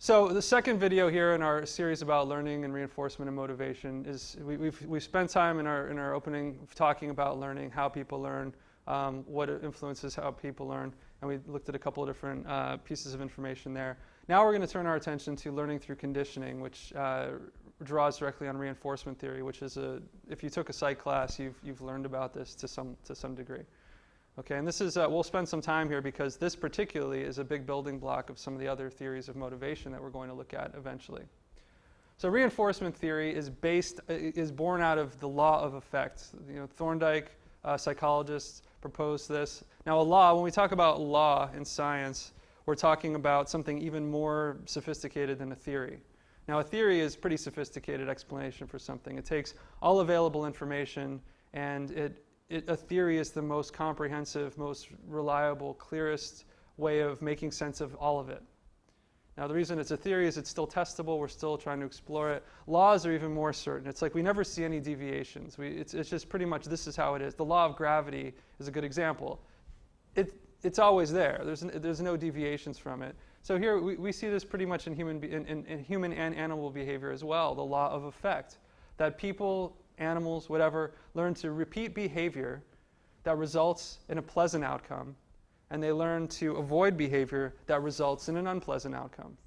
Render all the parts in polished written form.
So the second video here in our series about learning and reinforcement and motivation is we've spent time in our opening talking about learning, how people learn, what influences how people learn, and we looked at a couple of different pieces of information there. Now we're going to turn our attention to learning through conditioning, which draws directly on reinforcement theory, which is if you took a psych class, you've learned about this to some degree. Okay, and this is, we'll spend some time here because this particularly is a big building block of some of the other theories of motivation that we're going to look at eventually. So reinforcement theory is born out of the law of effect. You know, Thorndike, psychologists, proposed this. Now a law, when we talk about law in science, we're talking about something even more sophisticated than a theory. Now a theory is pretty sophisticated explanation for something. It takes all available information and a theory is the most comprehensive, most reliable, clearest way of making sense of all of it. Now the reason it's a theory is it's still testable, we're still trying to explore it. Laws are even more certain. It's like we never see any deviations. It's just pretty much this is how it is. The law of gravity is a good example. It's always there. There's no deviations from it. So here we see this pretty much in human and animal behavior as well, the law of effect, that people, animals, whatever, learn to repeat behavior that results in a pleasant outcome, and they learn to avoid behavior that results in an unpleasant outcome.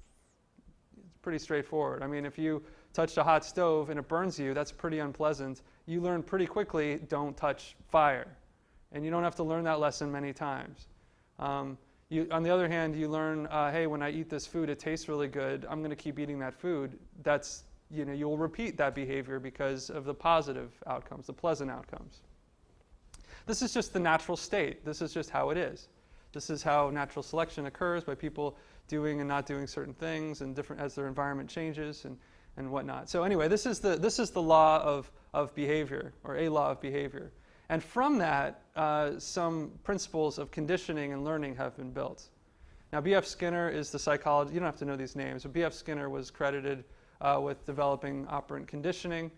It's pretty straightforward. I mean, if you touched a hot stove and it burns you, that's pretty unpleasant. You learn pretty quickly, don't touch fire. And you don't have to learn that lesson many times. On the other hand, you learn, hey, when I eat this food, it tastes really good. I'm going to keep eating that food. That's, you know, you'll repeat that behavior because of the positive outcomes, the pleasant outcomes. This is just the natural state. This is just how it is. This is how natural selection occurs by people doing and not doing certain things and different as their environment changes and whatnot. So anyway, this is the law of behavior, or a law of behavior. And from that, some principles of conditioning and learning have been built. Now, B.F. Skinner is the psychologist. You don't have to know these names, but B.F. Skinner was credited with developing operant conditioning.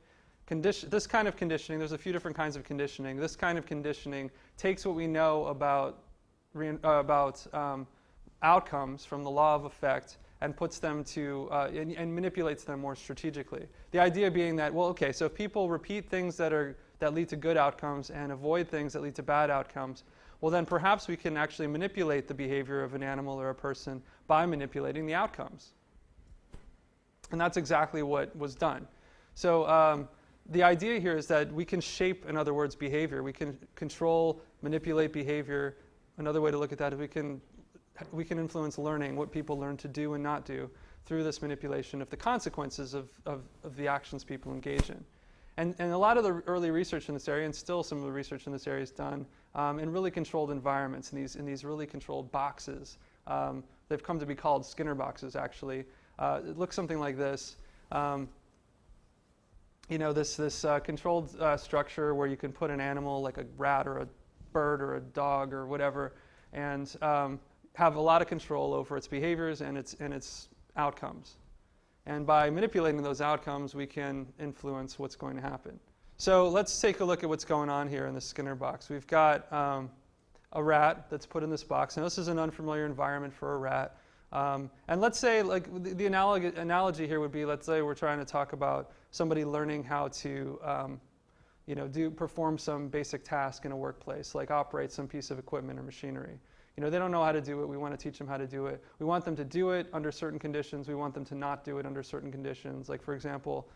This kind of conditioning, there's a few different kinds of conditioning. This kind of conditioning takes what we know about outcomes from the law of effect and puts them to, and manipulates them more strategically. The idea being that, well, okay, so if people repeat things that lead to good outcomes and avoid things that lead to bad outcomes, well then perhaps we can actually manipulate the behavior of an animal or a person by manipulating the outcomes. And that's exactly what was done. So the idea here is that we can shape, in other words, behavior. We can control, manipulate behavior. Another way to look at that is we can influence learning, what people learn to do and not do, through this manipulation of the consequences of the actions people engage in. And a lot of the early research in this area, and still some of the research in this area, is done in really controlled environments, in these really controlled boxes. They've come to be called Skinner boxes, actually. It looks something like this. You know, this controlled structure where you can put an animal like a rat or a bird or a dog or whatever, and have a lot of control over its behaviors and its outcomes. And by manipulating those outcomes, we can influence what's going to happen. So let's take a look at what's going on here in the Skinner box. We've got a rat that's put in this box. Now this is an unfamiliar environment for a rat. And let's say, like, the analogy here would be, let's say we're trying to talk about somebody learning how to you know, perform some basic task in a workplace, like operate some piece of equipment or machinery. You know, they don't know how to do it. We want to teach them how to do it. We want them to do it under certain conditions. We want them to not do it under certain conditions. Like, for example,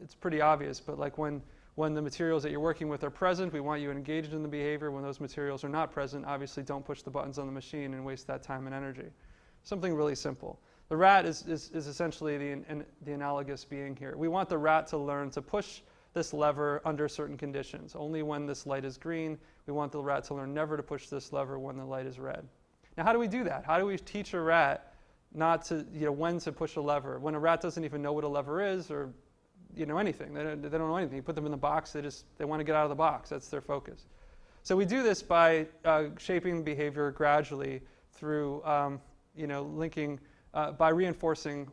it's pretty obvious, but like when the materials that you're working with are present, we want you engaged in the behavior. When those materials are not present, obviously don't push the buttons on the machine and waste that time and energy. Something really simple. The rat is essentially the analogous being here. We want the rat to learn to push this lever under certain conditions. Only when this light is green. We want the rat to learn never to push this lever when the light is red. Now, how do we do that? How do we teach a rat not to, you know, when to push a lever? When a rat doesn't even know what a lever is, or, you know, anything. They don't know anything. You put them in the box, they want to get out of the box. That's their focus. So we do this by shaping behavior gradually through, you know, linking, by reinforcing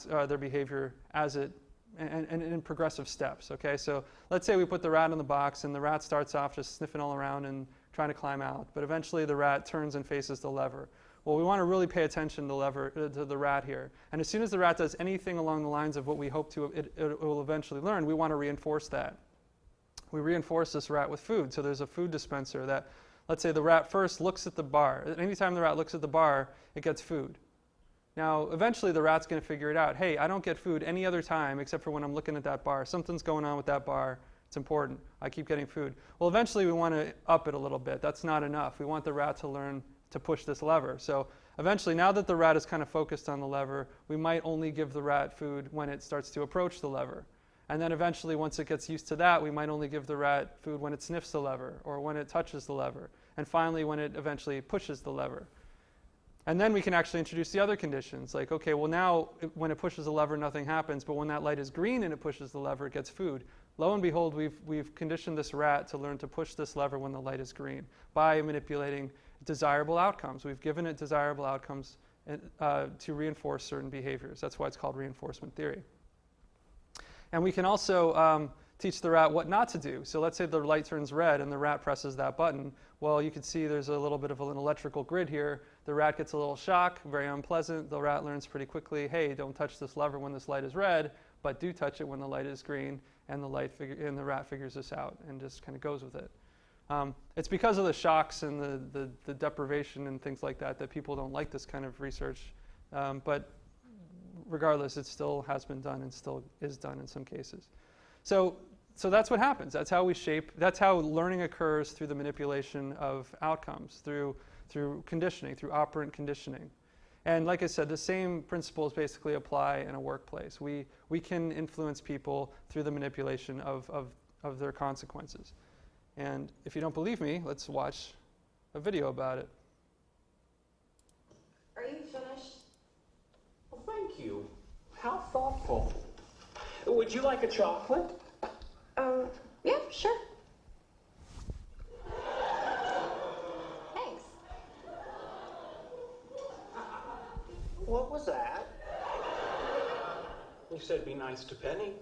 their behavior as it, and in progressive steps. Okay, so let's say we put the rat in the box, and the rat starts off just sniffing all around and trying to climb out. But eventually the rat turns and faces the lever. Well, we want to really pay attention to the rat here. And as soon as the rat does anything along the lines of what we hope it will eventually learn, we want to reinforce that. We reinforce this rat with food. So there's a food dispenser that, let's say the rat first looks at the bar. Anytime the rat looks at the bar, it gets food. Now, eventually the rat's going to figure it out. Hey, I don't get food any other time except for when I'm looking at that bar. Something's going on with that bar. It's important. I keep getting food. Well, eventually we want to up it a little bit. That's not enough. We want the rat to learn to push this lever. So eventually, now that the rat is kind of focused on the lever, we might only give the rat food when it starts to approach the lever. And then eventually, once it gets used to that, we might only give the rat food when it sniffs the lever or when it touches the lever. And finally, when it eventually pushes the lever. And then we can actually introduce the other conditions. Like, okay, well now, when it pushes the lever, nothing happens. But when that light is green and it pushes the lever, it gets food. Lo and behold, we've conditioned this rat to learn to push this lever when the light is green by manipulating desirable outcomes. We've given it desirable outcomes to reinforce certain behaviors. That's why it's called reinforcement theory. And we can also teach the rat what not to do. So let's say the light turns red and the rat presses that button. Well, you can see there's a little bit of an electrical grid here. The rat gets a little shock, very unpleasant. The rat learns pretty quickly, hey, don't touch this lever when this light is red, but do touch it when the light is green. And the rat figures this out and just kind of goes with it. It's because of the shocks and the deprivation and things like that that people don't like this kind of research. But regardless, it still has been done and still is done in some cases. So that's what happens. That's how we shape. That's how learning occurs through the manipulation of outcomes, through conditioning, through operant conditioning. And like I said, the same principles basically apply in a workplace. We can influence people through the manipulation of their consequences. And if you don't believe me, let's watch a video about it. Are you finished? Well, thank you. How thoughtful. Would you like a chocolate? Yeah, sure. Thanks. What was that? You said be nice to Penny.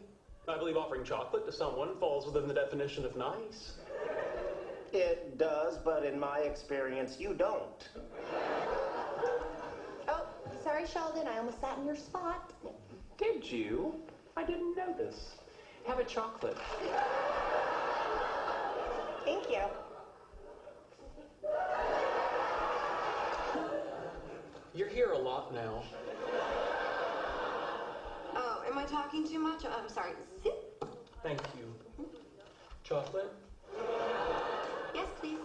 I believe offering chocolate to someone falls within the definition of nice. It does, but in my experience, you don't. Oh, sorry, Sheldon. I almost sat in your spot. Did you? I didn't notice. Have a chocolate. Thank you. You're here a lot now. Oh, am I talking too much? I'm sorry. Zip. Thank you. Chocolate? Yes, please.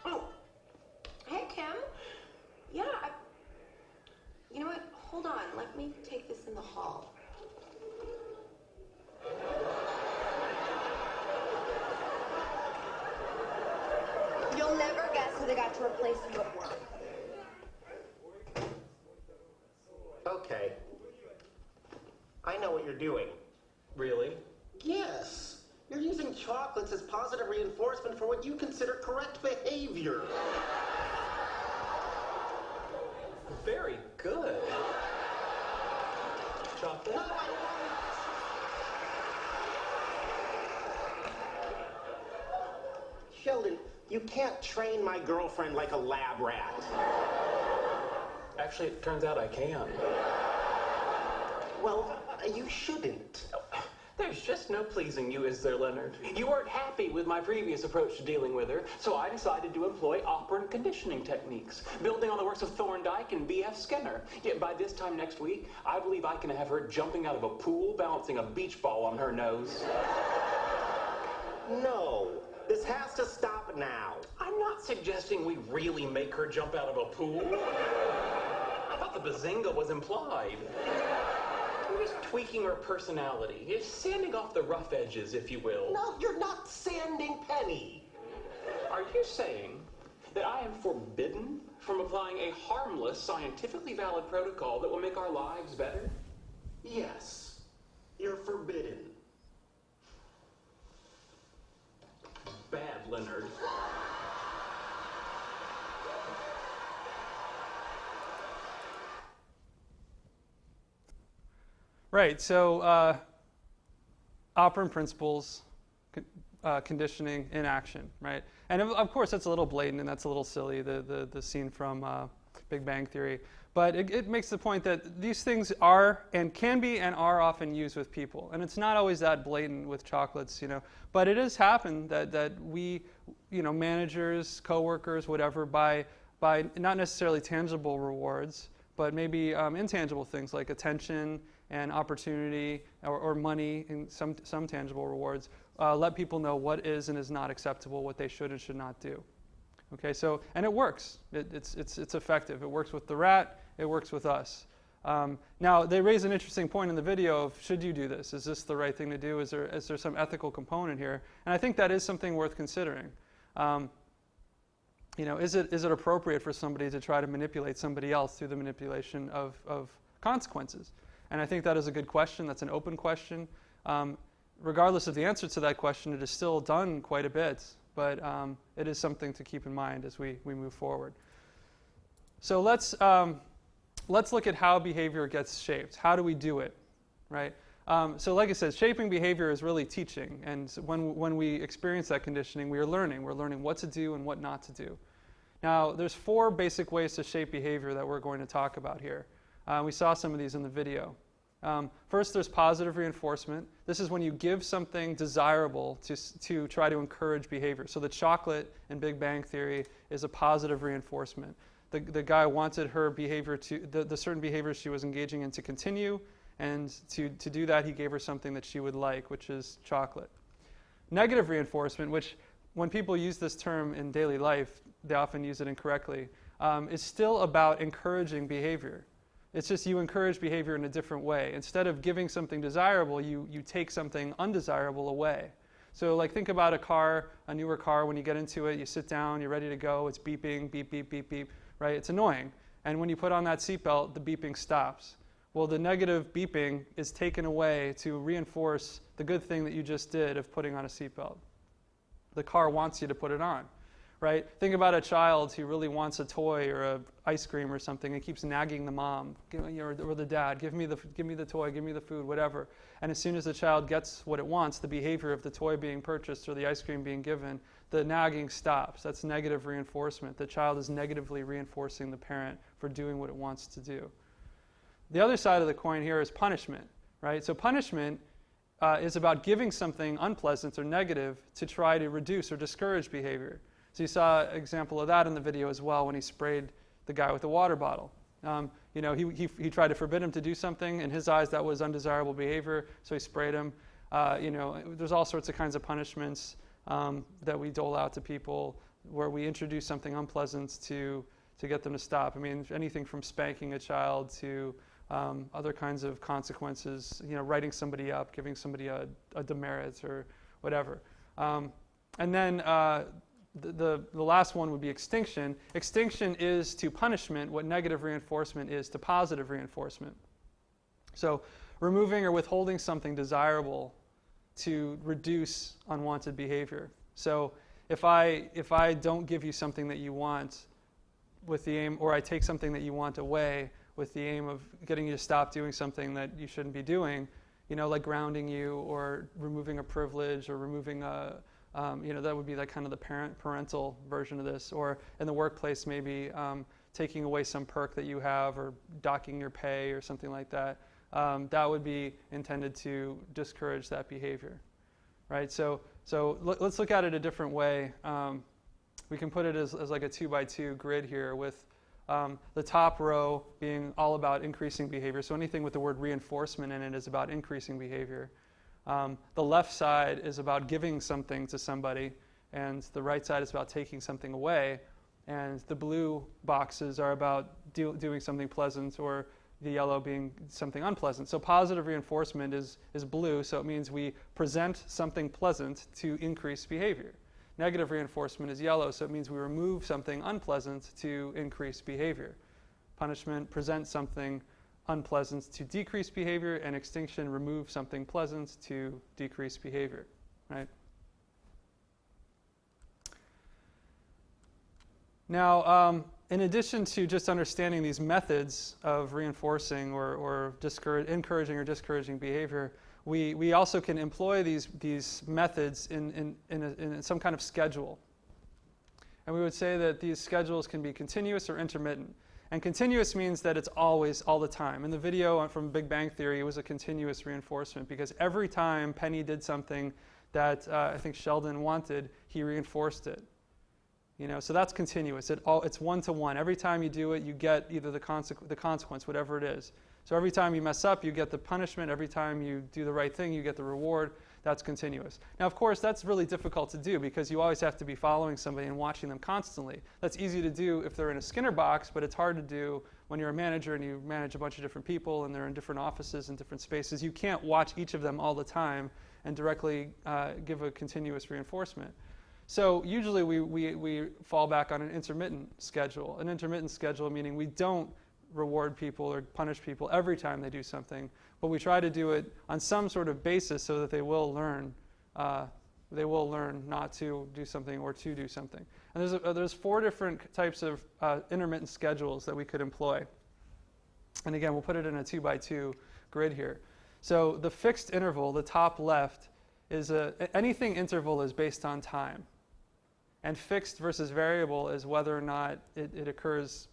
Oh, hey, Kim. Yeah, you know what? Hold on. Let me take this in the hall. You'll never guess who they got to replace you at work. Okay. I know what you're doing. Really? Yes. You're using chocolates as positive reinforcement for what you consider correct behavior. Very good. Chocolate? No, I won't. Sheldon, you can't train my girlfriend like a lab rat. Actually, it turns out I can. Well, you shouldn't. There's just no pleasing you, is there, Leonard? You weren't happy with my previous approach to dealing with her, so I decided to employ operant conditioning techniques, building on the works of Thorndike and B.F. Skinner. Yet by this time next week, I believe I can have her jumping out of a pool, balancing a beach ball on her nose. No. This has to stop now. I'm not suggesting we really make her jump out of a pool. I thought the bazinga was implied. We're just tweaking her personality, just sanding off the rough edges, if you will. No, you're not sanding Penny. Are you saying that I am forbidden from applying a harmless, scientifically valid protocol that will make our lives better? Yes, you're forbidden. Bad, Leonard. Right, so operant principles, conditioning in action, right? And of course, that's a little blatant and that's a little silly, the scene from Big Bang Theory. But it makes the point that these things are and can be and are often used with people. And it's not always that blatant with chocolates, you know. But it has happened that we, you know, managers, coworkers, whatever, by not necessarily tangible rewards, but maybe intangible things like attention and opportunity or money and some tangible rewards, let people know what is and is not acceptable, what they should and should not do. Okay, so, and it works. It's effective. It works with the rat. It works with us. Now, they raise an interesting point in the video of, should you do this? Is this the right thing to do? Is there some ethical component here? And I think that is something worth considering. You know, is it appropriate for somebody to try to manipulate somebody else through the manipulation of consequences? And I think that is a good question. That's an open question. Regardless of the answer to that question, it is still done quite a bit. But it is something to keep in mind as we move forward. So let's look at how behavior gets shaped. How do we do it, right? So like I said, shaping behavior is really teaching. And when we experience that conditioning, we are learning. We're learning what to do and what not to do. Now, there's 4 basic ways to shape behavior that we're going to talk about here. We saw some of these in the video. First, there's positive reinforcement. This is when you give something desirable to try to encourage behavior. So the chocolate in Big Bang Theory is a positive reinforcement. The guy wanted her behavior the certain behavior she was engaging in to continue, and to do that, he gave her something that she would like, which is chocolate. Negative reinforcement, which when people use this term in daily life, they often use it incorrectly, is still about encouraging behavior. It's just you encourage behavior in a different way. Instead of giving something desirable, you take something undesirable away. So like think about a car, a newer car, when you get into it, you sit down, you're ready to go, it's beeping, beep, beep, beep, beep, right? It's annoying. And when you put on that seatbelt, the beeping stops. Well, the negative beeping is taken away to reinforce the good thing that you just did of putting on a seatbelt. The car wants you to put it on. Right? Think about a child who really wants a toy or an ice cream or something and keeps nagging the mom or the dad, give me the toy, give me the food, whatever. And as soon as the child gets what it wants, the behavior of the toy being purchased or the ice cream being given, the nagging stops. That's negative reinforcement. The child is negatively reinforcing the parent for doing what it wants to do. The other side of the coin here is punishment. Right? So punishment is about giving something unpleasant or negative to try to reduce or discourage behavior. So you saw an example of that in the video as well when he sprayed the guy with the water bottle. You know, he tried to forbid him to do something. In his eyes, that was undesirable behavior, so he sprayed him. You know, there's all sorts of kinds of punishments that we dole out to people where we introduce something unpleasant to get them to stop. I mean, anything from spanking a child to other kinds of consequences, you know, writing somebody up, giving somebody a demerit or whatever. And then the last one would be extinction. Extinction is to punishment what negative reinforcement is to positive reinforcement. So removing or withholding something desirable to reduce unwanted behavior. So if I don't give you something that you want with the aim, or I take something that you want away with the aim of getting you to stop doing something that you shouldn't be doing, you know, like grounding you or removing a privilege or removing a you know, that would be like kind of the parental version of this. Or in the workplace, maybe taking away some perk that you have or docking your pay or something like that. That would be intended to discourage that behavior, right? So let's look at it a different way. We can put it as like a 2x2 grid here with the top row being all about increasing behavior. So anything with the word reinforcement in it is about increasing behavior. The left side is about giving something to somebody, and the right side is about taking something away. And the blue boxes are about doing something pleasant, or the yellow being something unpleasant. So positive reinforcement is blue, so it means we present something pleasant to increase behavior. Negative reinforcement is yellow, so it means we remove something unpleasant to increase behavior. Punishment presents something unpleasant to decrease behavior, and extinction remove something pleasant to decrease behavior, right? Now, in addition to just understanding these methods of reinforcing or encouraging or discouraging behavior, we also can employ these methods in some kind of schedule. And we would say that these schedules can be continuous or intermittent. And continuous means that it's always, all the time. In the video from Big Bang Theory, it was a continuous reinforcement because every time Penny did something that I think Sheldon wanted, he reinforced it. So that's continuous. It's one-to-one. Every time you do it, you get either the consequence, whatever it is. So every time you mess up, you get the punishment. Every time you do the right thing, you get the reward. That's continuous. Now, of course, that's really difficult to do because you always have to be following somebody and watching them constantly. That's easy to do if they're in a Skinner box, but it's hard to do when you're a manager and you manage a bunch of different people and they're in different offices and different spaces. You can't watch each of them all the time and directly give a continuous reinforcement. So usually we fall back on an intermittent schedule. An intermittent schedule meaning we don't reward people or punish people every time they do something, but we try to do it on some sort of basis so that they will learn not to do something or to do something. And there's 4 different types of intermittent schedules that we could employ. And again, we'll put it in a 2x2 grid here. So the fixed interval, the top left, is anything interval is based on time. And fixed versus variable is whether or not it occurs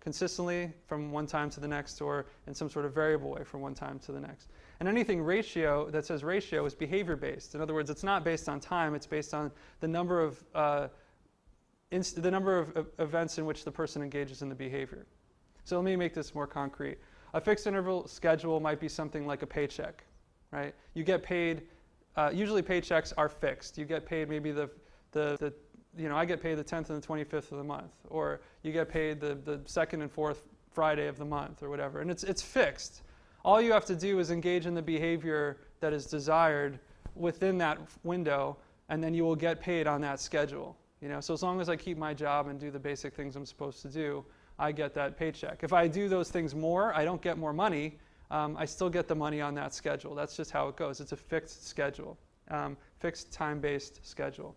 consistently from one time to the next or in some sort of variable way from one time to the next. And anything ratio that says ratio is behavior based. In other words, it's not based on time, it's based on the number of events in which the person engages in the behavior. So let me make this more concrete. A fixed interval schedule might be something like a paycheck, right? You get paid, usually paychecks are fixed. You get paid maybe I get paid the 10th and the 25th of the month, or you get paid the second and fourth Friday of the month, or whatever. And it's fixed. All you have to do is engage in the behavior that is desired within that window, and then you will get paid on that schedule. So as long as I keep my job and do the basic things I'm supposed to do, I get that paycheck. If I do those things more, I don't get more money. I still get the money on that schedule. That's just how it goes. It's a fixed schedule, fixed time-based schedule.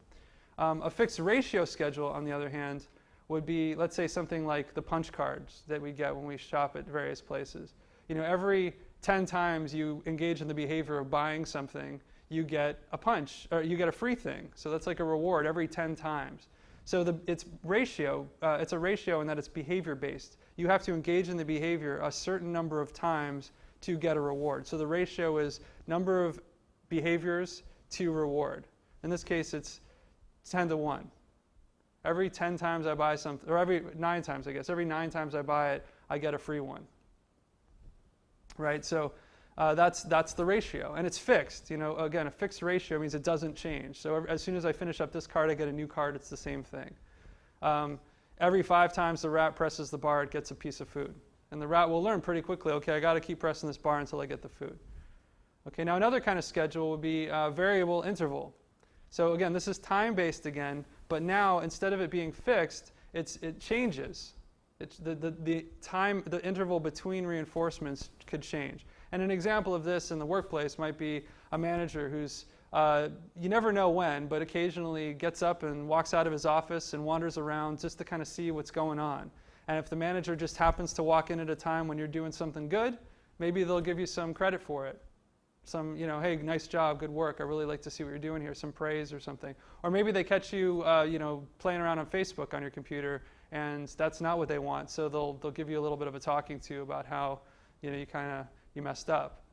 A fixed ratio schedule, on the other hand, would be, let's say, something like the punch cards that we get when we shop at various places. Every 10 times you engage in the behavior of buying something, you get a punch, or you get a free thing. So that's like a reward every 10 times. So it's a ratio in that it's behavior-based. You have to engage in the behavior a certain number of times to get a reward. So the ratio is number of behaviors to reward. In this case, it's 10 to 1. Every 10 times I buy something, or every 9 times, I guess, every 9 times I buy it, I get a free one. Right? So that's the ratio, and it's fixed. Again, a fixed ratio means it doesn't change. So as soon as I finish up this card, I get a new card. It's the same thing. Every 5 times the rat presses the bar, it gets a piece of food. And the rat will learn pretty quickly, okay, I got to keep pressing this bar until I get the food. Okay, now another kind of schedule would be variable interval. So again, this is time-based again, but now instead of it being fixed, it changes. The interval between reinforcements could change. And an example of this in the workplace might be a manager who's, you never know when, but occasionally gets up and walks out of his office and wanders around just to kind of see what's going on. And if the manager just happens to walk in at a time when you're doing something good, maybe they'll give you some credit for it. Some, hey, nice job, good work, I really like to see what you're doing here, some praise or something. Or maybe they catch you, playing around on Facebook on your computer, and that's not what they want, so they'll give you a little bit of a talking to about how, you messed up,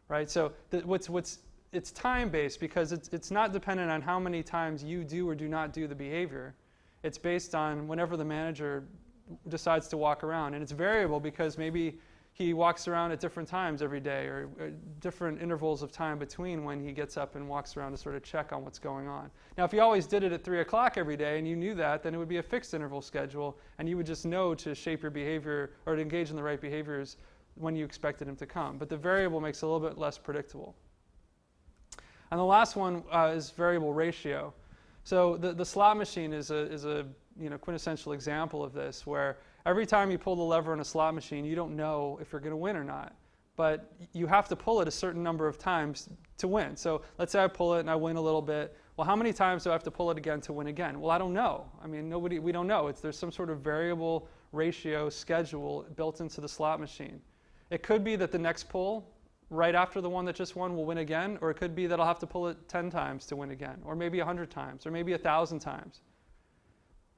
right? So it's time-based because it's not dependent on how many times you do or do not do the behavior. It's based on whenever the manager decides to walk around, and it's variable because maybe he walks around at different times every day or different intervals of time between when he gets up and walks around to sort of check on what's going on. Now, if he always did it at 3 o'clock every day and you knew that, then it would be a fixed interval schedule and you would just know to shape your behavior or to engage in the right behaviors when you expected him to come. But the variable makes it a little bit less predictable. And the last one is variable ratio. So the slot machine is a quintessential example of this, where every time you pull the lever in a slot machine, you don't know if you're going to win or not. But you have to pull it a certain number of times to win. So let's say I pull it and I win a little bit. Well, how many times do I have to pull it again to win again? Well, I don't know. I mean, we don't know. There's some sort of variable ratio schedule built into the slot machine. It could be that the next pull right after the one that just won will win again, or it could be that I'll have to pull it 10 times to win again, or maybe 100 times, or maybe 1,000 times.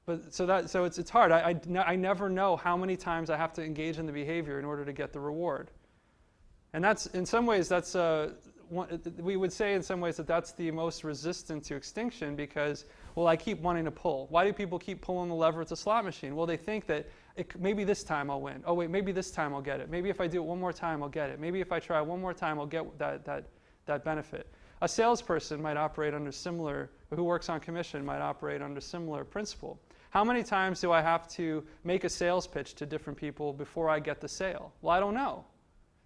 But so it's hard. I never know how many times I have to engage in the behavior in order to get the reward. And that's, in some ways, that's we would say in some ways that that's the most resistant to extinction because, well, I keep wanting to pull. Why do people keep pulling the lever at the slot machine? Well, they think that maybe this time I'll win. Oh, wait, maybe this time I'll get it. Maybe if I do it one more time, I'll get it. Maybe if I try one more time, I'll get that benefit. A salesperson might operate under similar, who works on commission might operate under similar principle. How many times do I have to make a sales pitch to different people before I get the sale? Well, I don't know.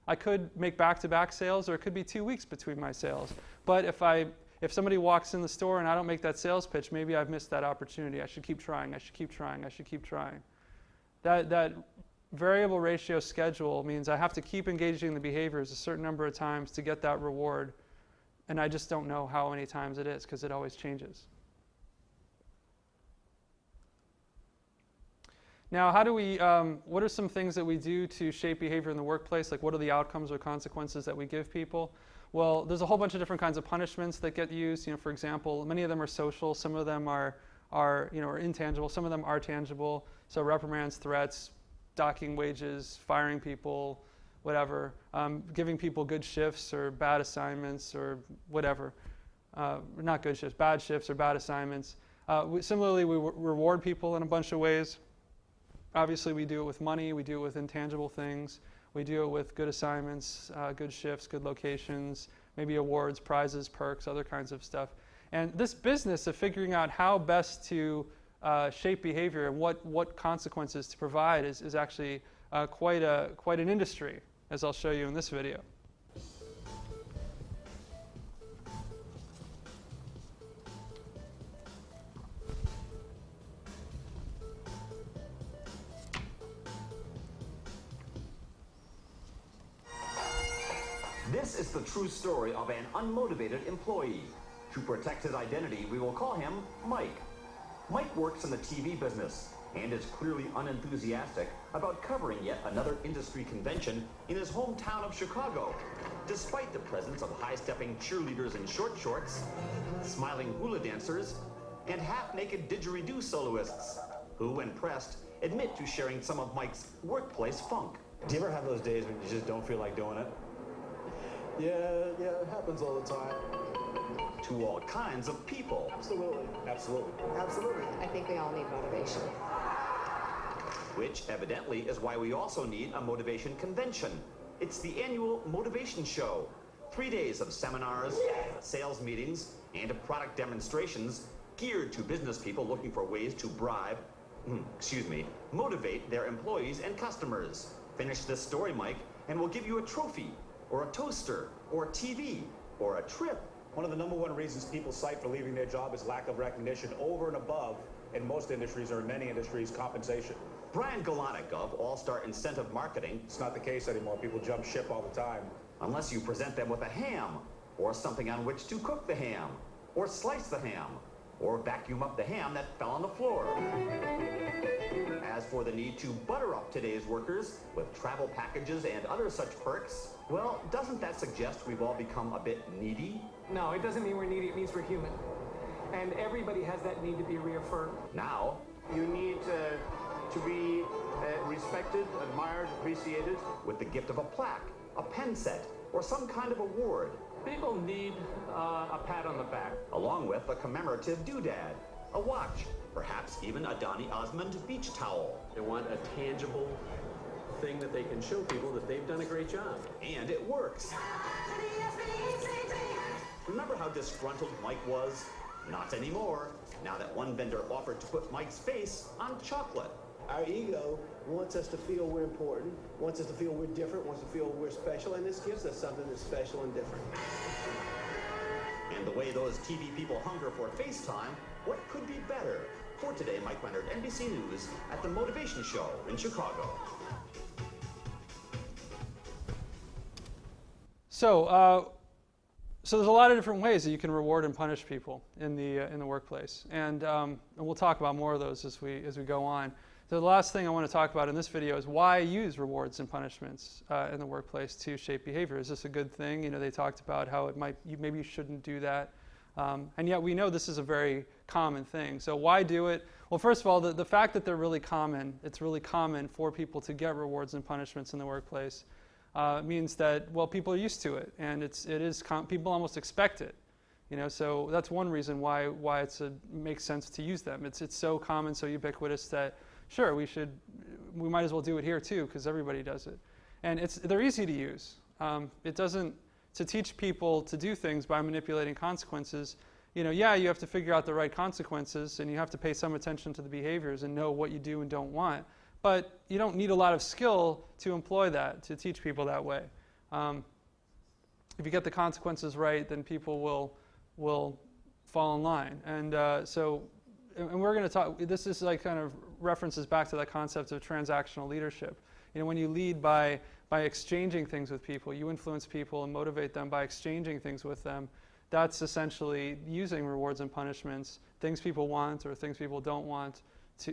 I could make back-to-back sales, or it could be 2 weeks between my sales. But if somebody walks in the store and I don't make that sales pitch, maybe I've missed that opportunity. I should keep trying. I should keep trying. I should keep trying. That variable ratio schedule means I have to keep engaging the behaviors a certain number of times to get that reward, and I just don't know how many times it is because it always changes. Now, how do we, what are some things that we do to shape behavior in the workplace? Like, what are the outcomes or consequences that we give people? Well, there's a whole bunch of different kinds of punishments that get used. You know, for example, many of them are social. Some of them are intangible. Some of them are tangible. So reprimands, threats, docking wages, firing people, whatever. Giving people good shifts or bad assignments or whatever. Not good shifts, bad shifts or bad assignments. Similarly, we reward people in a bunch of ways. Obviously, we do it with money. We do it with intangible things. We do it with good assignments, good shifts, good locations, maybe awards, prizes, perks, other kinds of stuff. And this business of figuring out how best to shape behavior and what consequences to provide is actually quite an industry, as I'll show you in this video. This is the true story of an unmotivated employee. To protect his identity, we will call him Mike. Mike works in the TV business and is clearly unenthusiastic about covering yet another industry convention in his hometown of Chicago, despite the presence of high-stepping cheerleaders in short shorts, smiling hula dancers, and half-naked didgeridoo soloists, who, when pressed, admit to sharing some of Mike's workplace funk. Do you ever have those days when you just don't feel like doing it? Yeah, it happens all the time. To all kinds of people. Absolutely. I think we all need motivation. Which evidently is why we also need a motivation convention. It's the annual motivation show. 3 days of seminars, sales meetings, and product demonstrations geared to business people looking for ways to motivate their employees and customers. Finish this story, Mike, and we'll give you a trophy, or a toaster, or a TV, or a trip. One of the #1 reasons people cite for leaving their job is lack of recognition over and above, in most industries or in many industries, compensation. Brian Galanik of All-Star Incentive Marketing. It's not the case anymore. People jump ship all the time. Unless you present them with a ham, or something on which to cook the ham, or slice the ham, or vacuum up the ham that fell on the floor. As for the need to butter up today's workers with travel packages and other such perks, well, doesn't that suggest we've all become a bit needy? No, it doesn't mean we're needy, it means we're human. And everybody has that need to be reaffirmed. Now, you need to be respected, admired, appreciated. with the gift of a plaque, a pen set, or some kind of award, People need a pat on the back. along with a commemorative doodad, a watch, perhaps even a Donny Osmond beach towel. They want a tangible thing that they can show people that they've done a great job. And it works. Remember how disgruntled Mike was? Not anymore, now that one vendor offered to put Mike's face on chocolate. Our ego wants us to feel we're important, wants us to feel we're different, wants to feel we're special, and this gives us something that's special and different. And the way those TV people hunger for FaceTime, what could be better? For today, Mike Leonard, NBC News, at the Motivation Show in Chicago. So there's a lot of different ways that you can reward and punish people in the workplace, and we'll talk about more of those as we go on. the last thing I want to talk about in this video is why use rewards and punishments in the workplace to shape behavior. Is this a good thing? You know, they talked about how it might, maybe you shouldn't do that. And yet we know this is a very common thing. So why do it? Well, first of all, the fact that they're really common, it's really common for people to get rewards and punishments in the workplace means that, well, people are used to it, and people almost expect it. You know, so that's one reason why makes sense to use them. It's so common, so ubiquitous that sure, we might as well do it here too, because everybody does it. And they're easy to use. To teach people to do things by manipulating consequences, you know, yeah, you have to figure out the right consequences, and you have to pay some attention to the behaviors and know what you do and don't want. But you don't need a lot of skill to employ that, to teach people that way. If you get the consequences right, then people will fall in line. And and we're going to talk, this is like kind of references back to that concept of transactional leadership. You know, when you lead by exchanging things with people, you influence people and motivate them by exchanging things with them. That's essentially using rewards and punishments, things people want or things people don't want,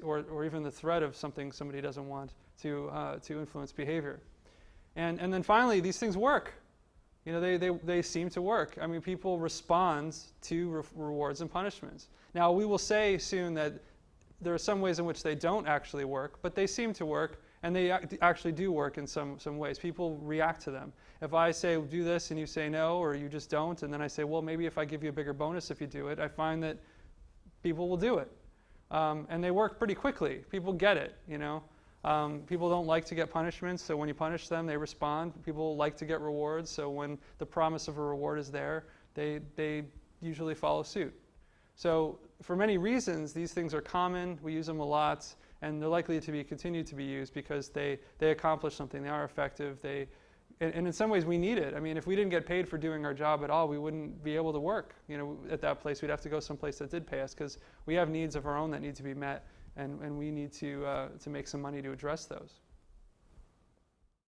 or even the threat of something somebody doesn't want to influence behavior. And then finally, these things work. You know, they seem to work. I mean, people respond to rewards and punishments. Now, we will say soon that there are some ways in which they don't actually work, but they seem to work, and they actually do work in some ways. People react to them. If I say, do this, and you say no, or you just don't, and then I say, well, maybe if I give you a bigger bonus if you do it, I find that people will do it. And they work pretty quickly. People get it, you know. People don't like to get punishments, so when you punish them, they respond. People like to get rewards, so when the promise of a reward is there, they usually follow suit. So for many reasons, these things are common. We use them a lot, and they're likely to continue to be used because they accomplish something. They are effective. And in some ways, we need it. I mean, if we didn't get paid for doing our job at all, we wouldn't be able to work. You know, at that place, we'd have to go someplace that did pay us because we have needs of our own that need to be met, and we need to make some money to address those.